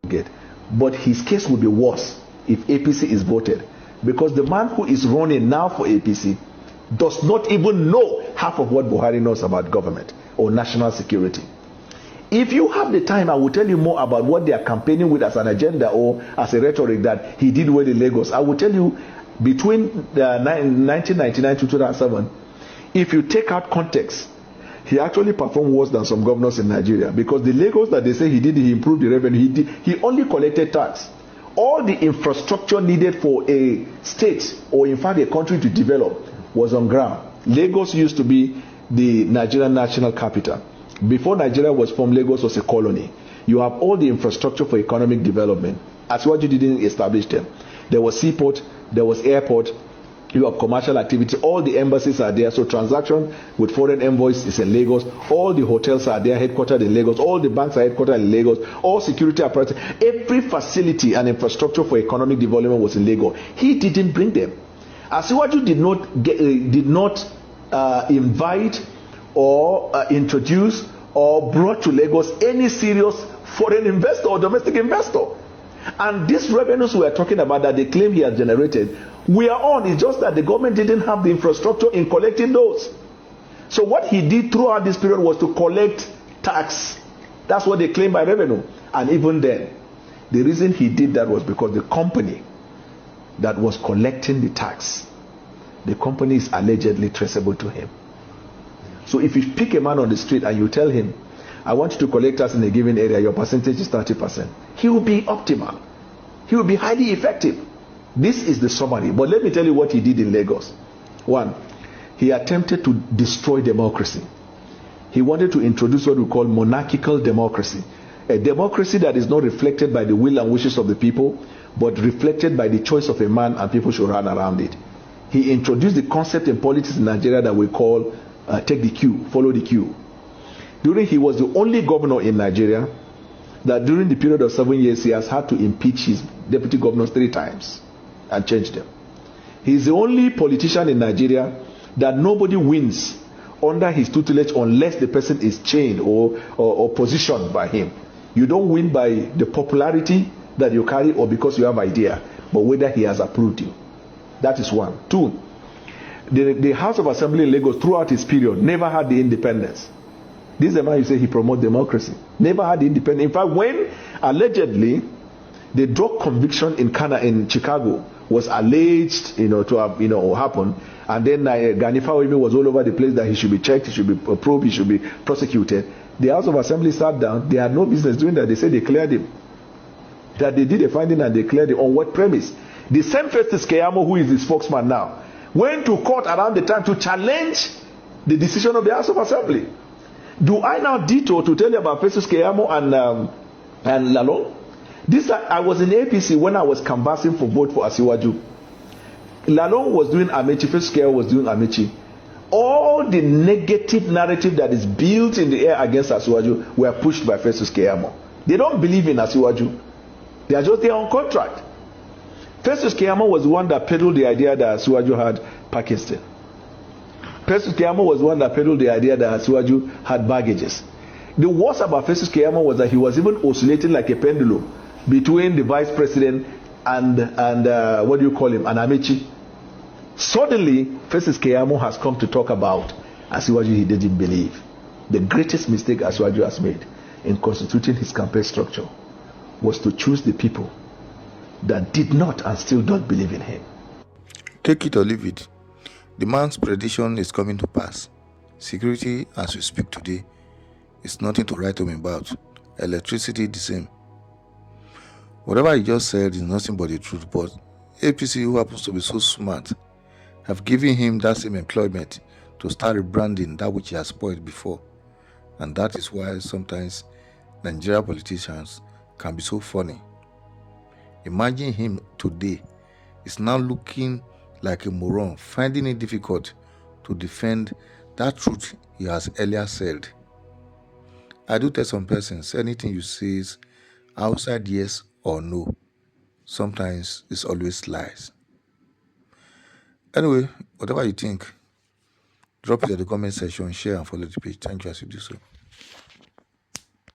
get. But his case will be worse if APC is voted, because the man who is running now for APC does not even know half of what Buhari knows about government or national security. If you have the time, I will tell you more about what they are campaigning with as an agenda or as a rhetoric that he did well in Lagos. I will tell you, between 1999 to 2007, if you take out context, he actually performed worse than some governors in Nigeria, because the Lagos that they say he did, he improved the revenue, he only collected tax. All the infrastructure needed for a state or in fact a country to develop was on ground. Lagos used to be the Nigerian national capital. Before Nigeria was formed, Lagos was a colony. You have all the infrastructure for economic development. Asiwaju didn't establish them. There was seaport, there was airport, you have commercial activity, all the embassies are there, so transaction with foreign envoys is in Lagos, all the hotels are there, headquartered in Lagos, all the banks are headquartered in Lagos, all security apparatus, every facility and infrastructure for economic development was in Lagos. He didn't bring them. Asiwaju did not invite or introduce or brought to Lagos any serious foreign investor or domestic investor. And these revenues we are talking about that they claim he has generated, we are on. It's just that the government didn't have the infrastructure in collecting those. So what he did throughout this period was to collect tax. That's what they claim by revenue. And even then, the reason he did that was because the company that was collecting the tax, the company is allegedly traceable to him. So if you pick a man on the street and you tell him, I want you to collect tax in a given area, your percentage is 30%, he will be optimal. He will be highly effective. This is the summary. But let me tell you what he did in Lagos. One, he attempted to destroy democracy. He wanted to introduce what we call monarchical democracy. A democracy that is not reflected by the will and wishes of the people, but reflected by the choice of a man, and people should run around it. He introduced the concept in politics in Nigeria that we call take the queue, follow the queue. He was the only governor in Nigeria that during the period of 7 years he has had to impeach his deputy governors 3 times and change them. He's the only politician in Nigeria that nobody wins under his tutelage unless the person is chained or positioned by him. You don't win by the popularity that you carry or because you have idea, but whether he has approved you. That is one. Two, the House of Assembly in Lagos throughout his period never had the independence. This is the man you say he promotes democracy. Never had the independence. In fact, when allegedly the drug conviction in Chicago was alleged, to have, happened, and then Gani Fawehinmi was all over the place that he should be checked, he should be probed, he should be prosecuted. The House of Assembly sat down. They had no business doing that. They said they cleared him. That they did a finding and they cleared him. On what premise? The same Festus Keyamo, who is the spokesman now, went to court around the time to challenge the decision of the House of Assembly. Do I now detour to tell you about Festus Keyamo and Lalong? I was in APC when I was canvassing for vote for Asiwaju. Lalong was doing Amechi, Festus Keyamo was doing Amechi. All the negative narrative that is built in the air against Asiwaju were pushed by Festus Keyamo. They don't believe in Asiwaju. They are just there on contract. Festus Keyamo was the one that peddled the idea that Asiwaju had Pakistan. Festus Keyamo was the one that peddled the idea that Asiwaju had baggages. The worst about Festus Keyamo was that he was even oscillating like a pendulum between the vice president and what do you call him, and Amechi. Suddenly, Festus Keyamo has come to talk about Asiwaju he didn't believe. The greatest mistake Asiwaju has made in constituting his campaign structure was to choose the people that did not and still don't believe in him. Take it or leave it. The man's prediction is coming to pass. Security, as we speak today, is nothing to write home about. Electricity, the same. Whatever he just said is nothing but the truth, but APC, who happens to be so smart, have given him that same employment to start rebranding that which he has spoiled before. And that is why sometimes Nigerian politicians can be so funny. Imagine him today is now looking like a moron, finding it difficult to defend that truth he has earlier said. I do tell some persons, anything you say is outside yes or no. Sometimes it's always lies. Anyway, whatever you think, drop it in the comment section, share and follow the page. Thank you as you do so.